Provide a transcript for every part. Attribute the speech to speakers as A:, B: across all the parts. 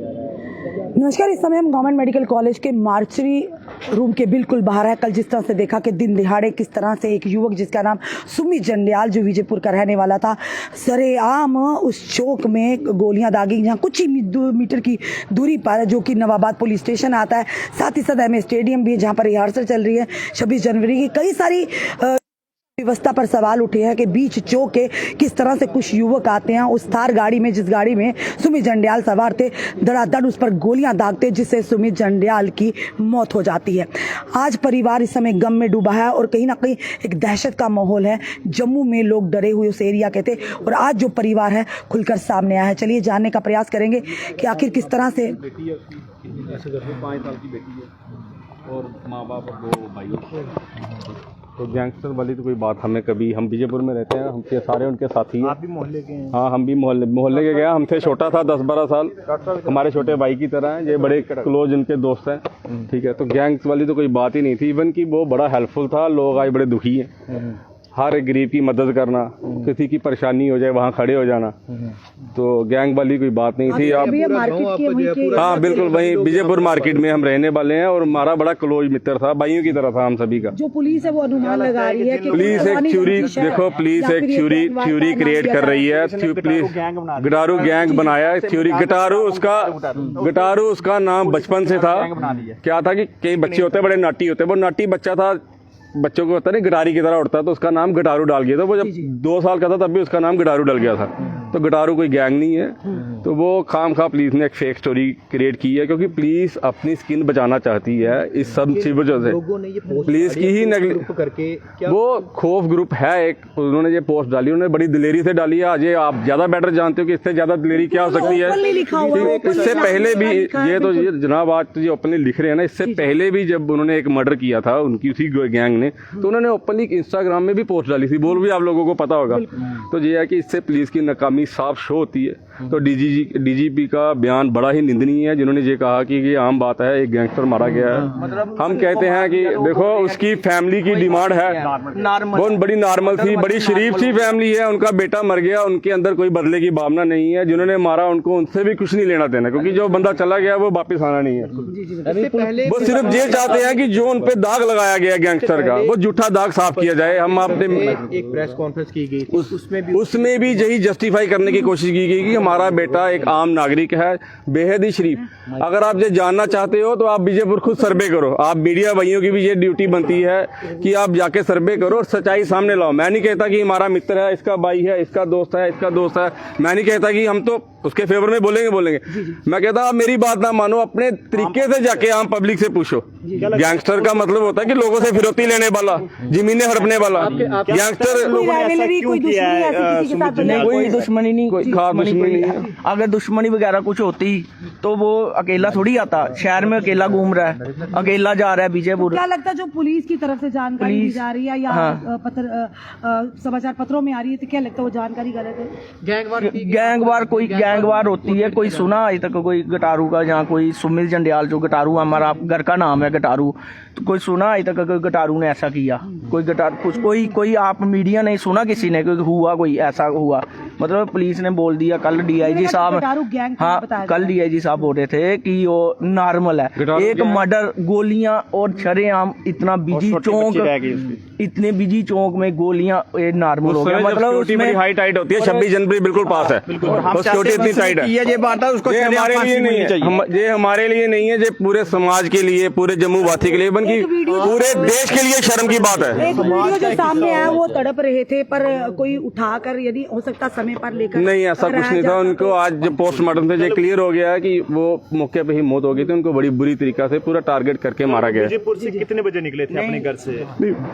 A: नमस्कार। इस समय हम गवर्नमेंट मेडिकल कॉलेज के मार्चरी रूम के बिल्कुल बाहर है। कल जिस तरह से देखा कि दिन दिहाड़े किस तरह से एक युवक जिसका नाम सुमित जंडियाल जो विजयपुर का रहने वाला था, सरेआम उस चौक में गोलियां दागी जहाँ कुछ ही मीटर की दूरी पर, जो कि नवाबाद पुलिस स्टेशन आता है, साथ ही साथ एम स्टेडियम भी है जहाँ पर रिहर्सल चल रही है 26 जनवरी की। कई सारी व्यवस्था पर सवाल उठे हैं कि बीच चौक के किस तरह से कुछ युवक आते हैं उस थार गाड़ी में, जिस गाड़ी में सुमित जंडियाल सवार थे, धड़ाधड़ उस पर गोलियां दागते जिससे सुमित जंडियाल की मौत हो जाती है। आज परिवार इस समय गम में डूबा है और कहीं ना कहीं एक दहशत का माहौल है। जम्मू में लोग डरे हुए उस एरिया के थे और आज जो परिवार है खुलकर सामने आया है। चलिए जानने का प्रयास करेंगे कि आखिर किस तरह से।
B: बेटी है उसकी, 5 साल की बेटी है और माँ बाप और 2 भाई। तो गैंगस्टर वाली तो कोई बात हमें कभी, हम विजयपुर में रहते हैं, हमसे सारे उनके साथी हैं।
C: आप भी मोहल्ले के हैं?
B: हाँ, हम भी मोहल्ले के गए। हमसे छोटा था 10-12 साल, हमारे छोटे भाई की तरह हैं, ये बड़े क्लोज इनके दोस्त हैं। ठीक है, तो गैंग्स वाली तो कोई बात ही नहीं थी। इवन कि वो बड़ा हेल्पफुल था। लोग आज बड़े दुखी हैं, हर एक गरीब की मदद करना, किसी की परेशानी हो जाए वहाँ खड़े हो जाना, तो गैंग वाली कोई बात नहीं थी। आप हाँ बिल्कुल, वहीं विजयपुर मार्केट में हम रहने वाले हैं और हमारा बड़ा क्लोज मित्र था, भाइयों की तरह था हम सभी का।
A: जो पुलिस है वो अनुमान लगा रही है कि
B: पुलिस एक थ्योरी, देखो पुलिस एक थ्योरी क्रिएट कर रही है। पुलिस गटारू गैंग बनाया है, थ्योरी गटारू उसका नाम बचपन से था। क्या था कि कई बच्चे होते हैं बड़े नाटी होते हैं, वो नाटी बच्चा था, बच्चों को होता नहीं गटारी की तरह उड़ता, तो उसका नाम गटारू डाल गया था। वो जब 2 साल का था तब भी उसका नाम गटारू डल गया था। तो गटारू कोई गैंग नहीं है। तो वो खामखा पुलिस ने एक फेक स्टोरी क्रिएट की है, क्योंकि पुलिस अपनी स्किन बचाना चाहती है इस सब चीजों से। पुलिस की ही करके वो खौफ ग्रुप है एक, उन्होंने ये पोस्ट डाली, उन्होंने बड़ी दिलेरी से डाली है। आज ये आप ज्यादा बेटर जानते हो कि इससे ज्यादा दिलेरी क्या हो सकती है। इससे पहले भी ये जनाब आज तो ये ओपनली लिख रहे हैं ना, इससे पहले भी जब उन्होंने एक मर्डर किया था उनकी उसी गैंग ने, तो उन्होंने ओपनली इंस्टाग्राम में भी पोस्ट डाली थी, बोल भी आप लोगों को पता होगा। तो ये है कि इससे पुलिस की नाकामी साफ शो होती है। तो डीजीपी का बयान बड़ा ही निंदनीय है, जिन्होंने ये कहा कि ये आम बात है, एक गैंगस्टर मारा गया है। हम कहते हैं कि देखो उसकी फैमिली की डिमांड है, वो बड़ी नॉर्मल थी, बड़ी शरीफ सी फैमिली है, उनका बेटा मर गया, उनके अंदर कोई बदले की भावना नहीं है। जिन्होंने मारा उनको उनसे भी कुछ नहीं लेना देना, क्योंकि जो बंदा चला गया वो वापस आना नहीं है। वो सिर्फ ये चाहते हैं कि जो उन पे दाग लगाया गया गैंगस्टर का, वो झूठा दाग साफ किया जाए। हम आपने
C: एक प्रेस कॉन्फ्रेंस की गई,
B: उसमें भी यही जस्टिफाई करने की कोशिश की गई कि हमारा बेटा एक आम नागरिक है, बेहद ही शरीफ। अगर आप ये जानना चाहते हो तो आप विजयपुर खुद सर्वे करो। आप मीडिया भाइयों की भी ये ड्यूटी बनती है कि आप जाके सर्वे करो और सच्चाई सामने लाओ। मैं नहीं कहता कि हमारा मित्र है, इसका भाई है, इसका दोस्त है, इसका दोस्त है, मैं नहीं कहता कि हम तो उसके फेवर में बोलेंगे। मैं कहता आप मेरी बात ना मानो, अपने तरीके से जाके आम पब्लिक से पूछो। गैंगस्टर का मतलब होता है कि लोगों से फिरौती लेने वाला, जमीनें हड़पने वाला। गैंगस्टर
D: कोई दुश्मनी नहीं, कोई खास दुश्मनी नहीं है। अगर दुश्मनी वगैरह कुछ होती तो वो अकेला थोड़ी आता, शहर में अकेला घूम रहा है, अकेला जा रहा है विजयपुर।
A: क्या लगता है जो पुलिस की तरफ से जानकारी दी जा रही है या समाचार पत्रों में आ रही है, तो क्या लगता है वो जानकारी गलत है?
D: गैंगवार होती है, कोई सुना अभी तक कोई गटारू का, जहाँ कोई सुमित जंडियाल जो गटारू हमारा घर का नाम है गटारू, तो कोई सुना अभी तक गटारू ने ऐसा किया? कोई गटारू कुछ कोई आप मीडिया नहीं सुना किसी ने हुआ कोई ऐसा हुआ? मतलब पुलिस ने बोल दिया। कल डीआईजी साहब, हाँ कल डीआईजी साहब बोल रहे थे कि वो नॉर्मल है, एक मर्डर, गोलियां और शरेआम इतना बिजी चौक, इतने बिजी चौक में गोलियां नॉर्मल हो गया। मतलब उसमें
B: हाई टाइट होती है। 26 जनवरी बिल्कुल पास है, सिक्योरिटी इतनी टाइट है।
D: ये बात है, उसको
B: हमारे लिए नहीं है, ये हमारे लिए नहीं है, ये पूरे समाज के लिए, पूरे जम्मू वासी के लिए, बल्कि पूरे देश के लिए शर्म की बात है।
A: एक वीडियो जो सामने आया वो तड़प रहे थे, पर कोई उठाकर यदि हो सकता समय पर लेकर
B: नहीं, ऐसा कुछ नहीं था। उनको आज जो पोस्टमार्टम से ये क्लियर हो गया है कि वो मौके पे ही मौत हो गई थी। उनको बड़ी बुरी तरीका से पूरा टारगेट करके मारा गया।
C: विजयपुर से कितने बजे निकले थे अपने घर से?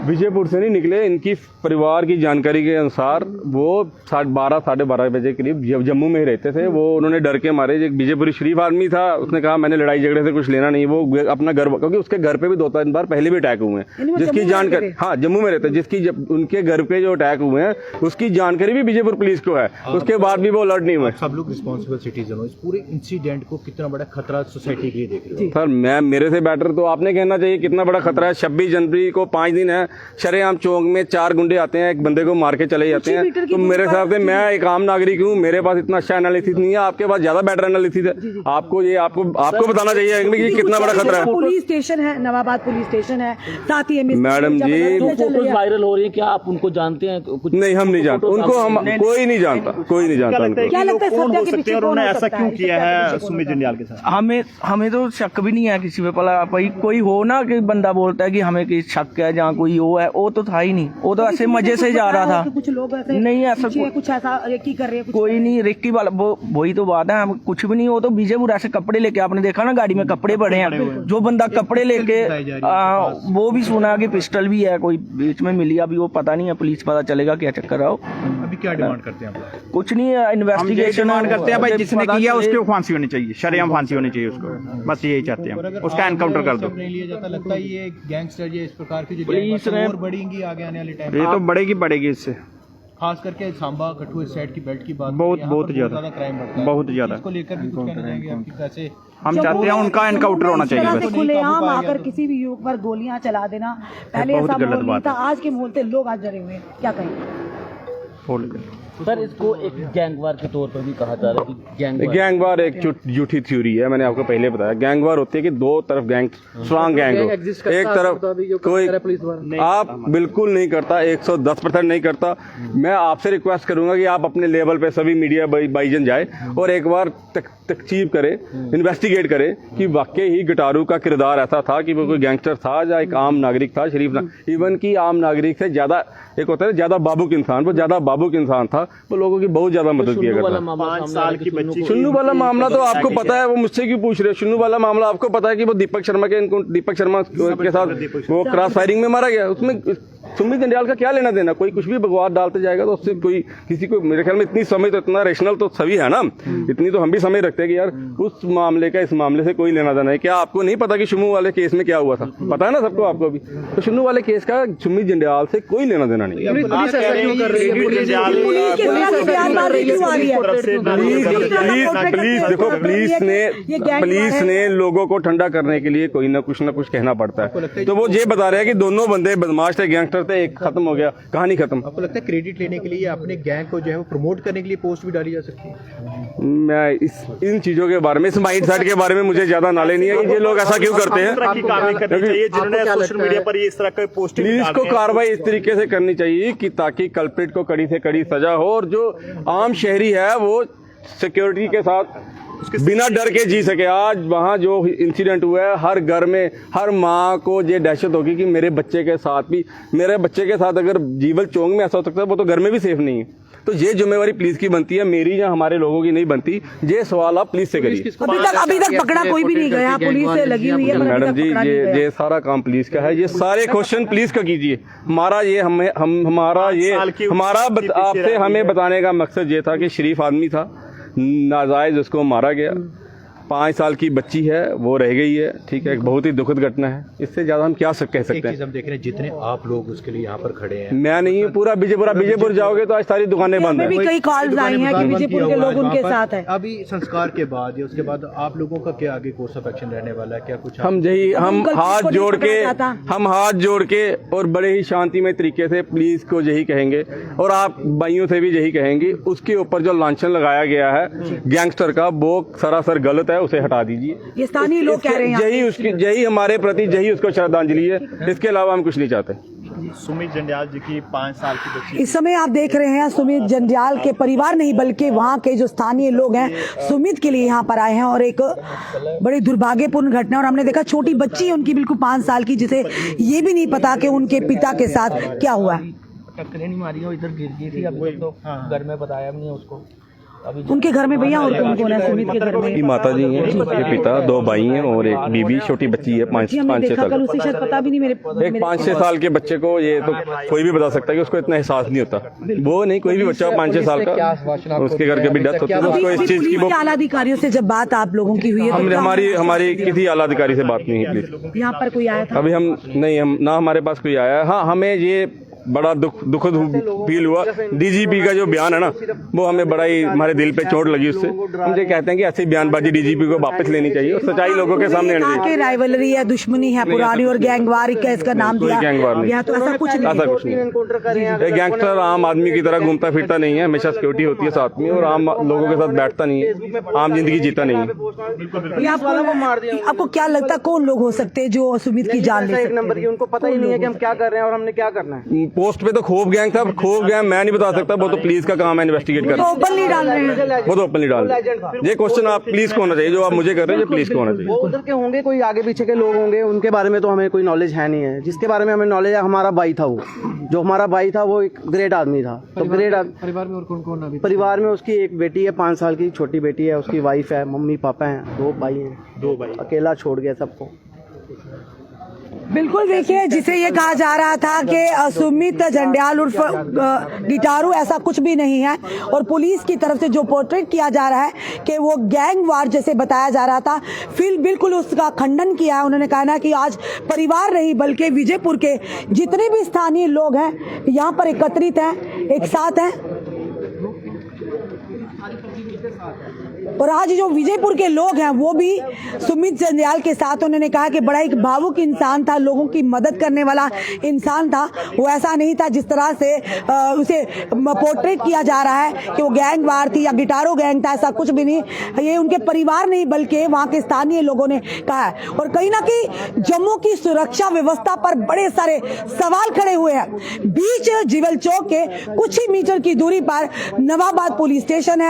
B: विजयपुर से नहीं निकले, इनकी परिवार की जानकारी के अनुसार वो 12:30 साढ़े 12 बजे करीब जम्मू में ही रहते थे। वो उन्होंने डर के मारे, एक विजयपुरी शरीफ आदमी था, उसने कहा मैंने लड़ाई झगड़े से कुछ लेना नहीं। वो अपना घर, क्योंकि उसके घर पे भी 2-3 बार पहले भी अटैक हुए हैं, जिसकी जानकारी, हाँ जम्मू में रहते, जिसकी उनके घर पे जो अटैक हुए हैं उसकी जानकारी भी विजयपुर पुलिस को है। उसके बाद भी वो अलर्ट नहीं हुए।
C: सब लोग रिस्पॉन्सिबल सिटीजन हो, इस पूरे इंसिडेंट को कितना बड़ा खतरा सोसाइटी के लिए देख रहे हो?
B: सर मैं मेरे से बेटर तो आपने कहना चाहिए कितना बड़ा खतरा है। 26 जनवरी को 5 दिन है, शरेआम चौक में 4 गुंडे आते हैं, एक बंदे को मार के चले जाते हैं। तो मेरे हिसाब से मैं एक आम नागरिक हूँ, मेरे पास इतना अच्छा एनालिसिस नहीं है, आपके पास ज्यादा बेटर एनालिसिस है। आपको बताना चाहिए कि कितना बड़ा खतरा है।
A: पुलिस स्टेशन है, नवाबाद पुलिस स्टेशन है, साथ ही
B: मैडम जी
E: फोटोज वायरल हो रही है, क्या आप उनको जानते हैं कुछ?
B: नहीं, हम नहीं जानते उनको, हम कोई नहीं जानता, कोई नहीं जानता उनको।
A: क्या लगता है
C: कौन
A: सत्या
C: हो
A: के
C: सकते
A: पीछे
C: हैं और
A: कौन
C: उन्होंने
A: हो
C: ऐसा
A: सकता
C: क्यों
A: है?
C: किया है सुमित जंडियाल के साथ?
D: हमें तो शक भी नहीं है किसी पे। भला भाई कोई हो ना कि बंदा बोलता है कि हमें किसी शक है जहाँ कोई वो है, वो तो था ही नहीं। वो तो ऐसे मजे से जा रहा था।
A: कुछ लोग ऐसे
D: नहीं, ऐसा
A: कुछ ऐसा की कर रहे हैं,
D: कोई नहीं। रिक्की वाला वही तो बात है, हम कुछ भी नहीं। वो तो बीजेपुर ऐसे कपड़े लेके, आपने देखा ना गाड़ी में कपड़े पड़े हैं, जो बंदा कपड़े लेके वो भी सुना कि पिस्टल भी है कोई बीच में मिली। अभी वो पता नहीं है, पुलिस पता चलेगा क्या चक्कर आओ।
C: अभी क्या डिमांड करते हैं आप?
D: कुछ नहीं है, इन्वेस्टिगेशन
F: डिमांड करते हैं भाई, जिसने किया उसको फांसी होनी चाहिए, शरेआम फांसी होनी चाहिए उसको, बस यही चाहते हैं, उसका एनकाउंटर कर दो।
C: नहीं लिया जाता, लगता है ये गैंगस्टर ये इस प्रकार की जो
D: पुलिस ने
C: और बढ़ेंगी आगे आने वाले टाइम,
F: ये तो बढ़ेगी इससे,
C: खास करके सांबा कठुआ इस साइड की बेल्ट की बात
F: बहुत
C: यहाँ पर
F: ज्यादा
C: क्राइम बढ़ता है।
F: बहुत ज्यादा।
C: इसको लेकर भी कुछ कहना चाहेंगे आपकी कैसे?
F: हम चाहते हैं उनका एनकाउंटर होना चाहिए बस।
A: खुलेआम आकर किसी भी युवक पर गोलियां चला देना, पहले
F: बहुत
A: ऐसा
F: गलत
A: माहौल नहीं
F: बात
A: था,
F: है।
A: आज के माहौल से लोग आज डरे हुए हैं, क्या कहेंगे?
E: सर इसको एक गैंगवार के तौर पर भी कहा जा रहा है कि
B: गैंगवार एक झूठी थ्योरी है। मैंने आपको पहले बताया, गैंगवार होती है कि दो तरफ गैंग, स्ट्रांग गैंग हो। एक तरफ कोई आप बिल्कुल नहीं करता, 110% नहीं करता। मैं आपसे रिक्वेस्ट करूंगा कि आप अपने लेवल पे सभी मीडिया भाईजन जाए और एक बार तकसीब करे, इन्वेस्टिगेट करे कि वाकई ही गिटारू का किरदार ऐसा था कि वो कोई गैंगस्टर था या एक आम नागरिक था, शरीफ ना। इवन की आम नागरिक से ज्यादा, एक होता है ज्यादा बाबुक इंसान, वो ज्यादा बाबुक इंसान था, वो लोगों की बहुत ज्यादा मदद किया करता।
C: 5 साल की बच्ची,
B: शुन्नू वाला मामला तो आपको पता है, वो मुझसे क्यों पूछ रहे हो? शुन्नू वाला मामला आपको पता है कि वो दीपक शर्मा के साथ वो क्रॉस फायरिंग में मारा गया। उसमें सुमित जंडियाल का क्या लेना देना? कोई कुछ भी बकवास डालते जाएगा तो उससे कोई किसी को, मेरे ख्याल में इतनी समझ तो, इतना रेशनल तो सभी है ना, इतनी तो हम भी समझ रखते हैं कि यार उस मामले का इस मामले से कोई लेना देना है। क्या आपको नहीं पता कि शुन्नू वाले केस में क्या हुआ था? पता है ना सबको, आपको भी। तो शुन्नू वाले केस का सुमित जंडियाल से कोई लेना देना नहीं। प्लीज देखो, पुलिस ने लोगों को ठंडा करने के लिए कोई ना कुछ कहना पड़ता है। तो वो ये बता रहे हैं कि दोनों बंदे बदमाश थे, गैंगस्टर थे, एक खत्म हो गया, कहानी खत्म।
C: आपको लगता है क्रेडिट लेने के लिए अपने गैंग को जो है वो प्रमोट करने के लिए पोस्ट भी डाली जा सकती है?
B: मैं इन चीजों के बारे में, इस माइंड सेट के बारे में मुझे ज्यादा नॉलेज नहीं है कि ये लोग ऐसा क्यों करते हैं।
C: सोशल मीडिया पर इस तरह का पोस्ट,
B: पुलिस को कार्रवाई इस तरीके से करनी चाहिए कि ताकि कल्प्रिट को कड़ी से कड़ी सजा हो और जो आम शहरी है वो सिक्योरिटी के साथ बिना डर के जी सके। आज वहाँ जो इंसिडेंट हुआ है, हर घर में हर माँ को ये दहशत होगी कि मेरे बच्चे के साथ अगर जीवल चौक में ऐसा हो सकता है, वो तो घर में भी सेफ नहीं है। तो ये जिम्मेवारी पुलिस की बनती है, मेरी या हमारे लोगों की नहीं बनती। ये सवाल आप पुलिस से करिए।
A: अभी तक पकड़ा कोई भी नहीं गया, पुलिस से लगी हुई है।
B: मैडम जी, ये सारा काम पुलिस का है, ये सारे क्वेश्चन पुलिस का कीजिए। हमारा आपसे हमें बताने का मकसद ये था कि शरीफ आदमी था, नाजायज उसको मारा गया, 5 साल की बच्ची है वो रह गई है, ठीक है, एक बहुत ही दुखद घटना है। इससे ज्यादा हम क्या कह सकते हैं?
C: हम देख रहे हैं जितने आप लोग उसके लिए यहाँ पर खड़े हैं,
B: मैं नहीं, पूरा बीजेपुर जाओगे तो आज सारी दुकानें बंद
A: भी
B: हैं।
A: कई कॉल्स आई हैं कि बीजेपुर के लोग उनके साथ हैं।
C: अभी संस्कार के बाद या उसके बाद आप लोगों का क्या आगे कोर्स ऑफ एक्शन रहने वाला है? क्या कुछ
B: हम हाथ जोड़ के और बड़े ही शांतिमय तरीके से पुलिस को यही कहेंगे और आप भाइयों से भी यही कहेंगे, उसके ऊपर जो लांछन लगाया गया है गैंगस्टर का, वो सरासर गलत है, उसे हटा दीजिए।
A: ये स्थानीय लोग कह रहे हैं,
B: यही हमारे प्रति, यही उसको श्रद्धांजलि है, इसके अलावा हम कुछ नहीं चाहते।
C: सुमित जंडियाल जी की 5 साल की बच्ची,
A: इस समय आप देख रहे हैं सुमित जंडियाल के परिवार नहीं बल्कि वहाँ के जो स्थानीय लोग हैं सुमित के लिए यहाँ पर आए हैं और एक बड़ी दुर्भाग्यपूर्ण घटना। और हमने देखा छोटी बच्ची है उनकी, बिल्कुल 5 साल की, जिसे ये भी नहीं पता कि उनके पिता के साथ क्या हुआ है।
D: टक्करें नहीं मारी हो, इधर गिर गई थी। अभी तक तो घर में बताया भी नहीं उसको। अभी
A: उनके घर में भैया और कौन है? सुमित के घर में
B: माता जी हैं, उनके पिता, 2 भाई हैं और एक बीबी, छोटी बच्ची है 5-6 साल।
A: कल उसे शायद पता भी नहीं मेरे
B: एक 5-6 साल के बच्चे को, ये तो कोई भी बता सकता है कि उसको इतना एहसास नहीं होता। वो नहीं, कोई भी बच्चा 5-6 साल का, उसके घर कभी डेथ होती है तो उसको इस चीज की, वो
A: आला अधिकारियों से जब बात आप लोगों की हुई है,
B: हमारी किसी आला अधिकारी से बात नहीं हुई। प्लीज,
A: यहाँ पर कोई आया था?
B: अभी हम ना हमारे पास कोई आया है। हाँ, हमें ये बड़ा दुखद फील हुआ। डीजीपी का जो बयान है ना, वो हमें बड़ा ही हमारे दिल पे चोट लगी उससे। हम ये कहते हैं कि ऐसी बयानबाजी डीजीपी को वापस लेनी चाहिए और सच्चाई लोगों के सामने आनी चाहिए।
A: राइवलरी है, दुश्मनी है पुरानी और गैंगवार का इसका नाम दिया गया, तो ऐसा कुछ नहीं।
B: ऐसा कुछ नहीं। गैंगस्टर आम आदमी की तरह घूमता फिरता नहीं है, हमेशा सिक्योरिटी होती है साथ में, और आम लोगों के साथ बैठता नहीं है, आम जिंदगी जीता नहीं है।
A: आपको क्या लगता है कौन लोग हो सकते हैं जो सुमित की जान ले सकते हैं?
G: नंबर की उनको पता ही नहीं है कि हम क्या कर रहे हैं और हमने क्या करना है।
B: पोस्ट पे तो खूब गैंग था, खूब गैंग मैं नहीं बता सकता, वो तो पुलिस का काम है इन्वेस्टिगेट करना।
A: ओपनली डाल रहे हैं,
B: वो तो ओपनली डाल रहे हैं। ये क्वेश्चन आप पुलिस को होना चाहिए, जो आप मुझे कर रहे हैं, ये पुलिस को होना चाहिए।
G: वो उधर के होंगे, कोई आगे पीछे के लोग होंगे, उनके बारे में तो हमें कोई नॉलेज है नहीं है। जिसके बारे में हमें नॉलेज है, हमारा भाई था, वो जो हमारा भाई था वो एक ग्रेट आदमी था। तो ग्रेट
C: परिवार में और कौन कौन अभी?
G: परिवार में उसकी एक बेटी है, 5 साल की छोटी बेटी है, उसकी वाइफ है, मम्मी पापा हैं, 2 भाई हैं।
C: 2 भाई
G: अकेला छोड़ गया सबको।
A: बिल्कुल देखिए, जिसे ये कहा जा रहा था कि सुमित जंडियाल उर्फ गिटारू, ऐसा कुछ भी नहीं है। और पुलिस की तरफ से जो पोर्ट्रेट किया जा रहा है कि वो गैंग वार जैसे बताया जा रहा था, फिर बिल्कुल उसका खंडन किया है। उन्होंने कहा ना कि आज परिवार नहीं बल्कि विजयपुर के जितने भी स्थानीय लोग हैं यहाँ पर एकत्रित हैं, एक साथ हैं। और आज जो विजयपुर के लोग हैं वो भी सुमित जंडियाल के साथ। उन्होंने कहा कि बड़ा एक भावुक इंसान था, लोगों की मदद करने वाला इंसान था। वो ऐसा नहीं था जिस तरह से उसे पोर्ट्रेट किया जा रहा है कि वो गैंग वार थी या गिटारो गैंग था, ऐसा कुछ भी नहीं। ये उनके परिवार नहीं बल्कि वहाँ के स्थानीय लोगों ने कहा है। और कहीं ना कहीं जम्मू की सुरक्षा व्यवस्था पर बड़े सारे सवाल खड़े हुए हैं। बीच जीवल चौक के कुछ ही मीटर की दूरी पर नवाबाद पुलिस स्टेशन है।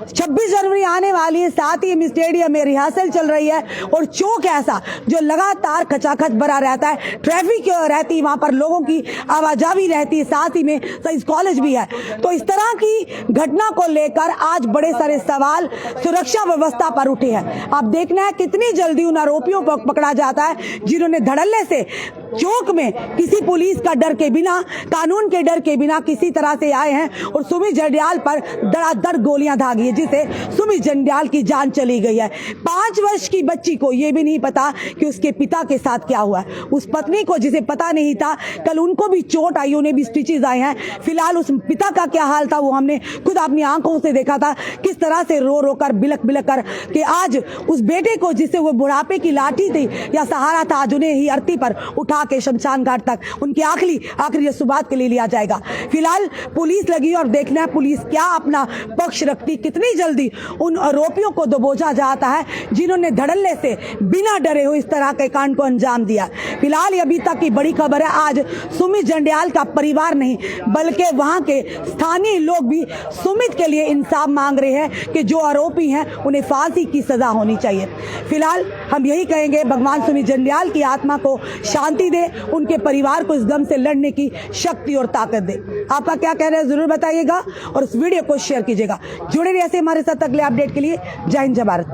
A: 26 जनवरी आने वाली है, साथ ही स्टेडियम में रिहर्सल चल रही है और चौक ऐसा जो लगातार खचाखच भरा रहता है, ट्रैफिक रहती, वहां पर लोगों की आवाजाही रहती है, साथ ही में साइंस कॉलेज भी है। तो इस तरह की घटना को लेकर आज बड़े सारे सवाल सुरक्षा व्यवस्था पर उठे हैं। अब देखना है कितनी जल्दी उन आरोपियों को पकड़ा जाता है जिन्होंने धड़ल्ले से चौक में किसी पुलिस का डर के बिना, कानून के डर के बिना किसी तरह से आए हैं और सुमित जंडियाल पर धड़ाधड़ गोलियां दागी है, जिससे सुमित जंडियाल की जान चली गई है। 5 वर्ष की बच्ची को यह भी नहीं पता कि उसके पिता के साथ क्या हुआ। उस पत्नी को जिसे पता नहीं था, कल उनको भी चोट आई, उन्हें भी स्टिचेस आए हैं। फिलहाल उस पिता का क्या हाल था वो हमने खुद अपनी आंखों से देखा था, किस तरह से रो रो कर बिलक बिलक कर कि आज उस बेटे को जिसे वो बुढ़ापे की लाठी थी या सहारा था, आज उन्हें ही अर्थी पर उठा के शमशान घाट तक उनकी आखिरी रसूबात के लिए लिया जाएगा। फिलहाल पुलिस लगी और देखना है पुलिस क्या अपना पक्ष रखती, कितनी जल्दी उन आरोपियों को दबोचा जाता है जिन्होंने धड़ल्ले से बिना डरे हुए इस तरह के कांड को अंजाम दिया। फिलहाल अभी तक की बड़ी खबर है, आज सुमित जंडियाल का परिवार नहीं बल्कि वहां के स्थानीय लोग भी सुमित के लिए इंसाफ मांग रहे हैं कि जो आरोपी हैं उन्हें फांसी की सजा होनी चाहिए। फिलहाल हम यही कहेंगे, भगवान सुमित जंडियाल की आत्मा को शांति दे, उनके परिवार को इस गम से लड़ने की शक्ति और ताकत दे। आपका क्या कहना है जरूर बताइएगा और इस वीडियो को शेयर कीजिएगा। जुड़े रहिए ऐसे हमारे साथ अगले अपडेट के लिए। जय हिंद, जय भारत।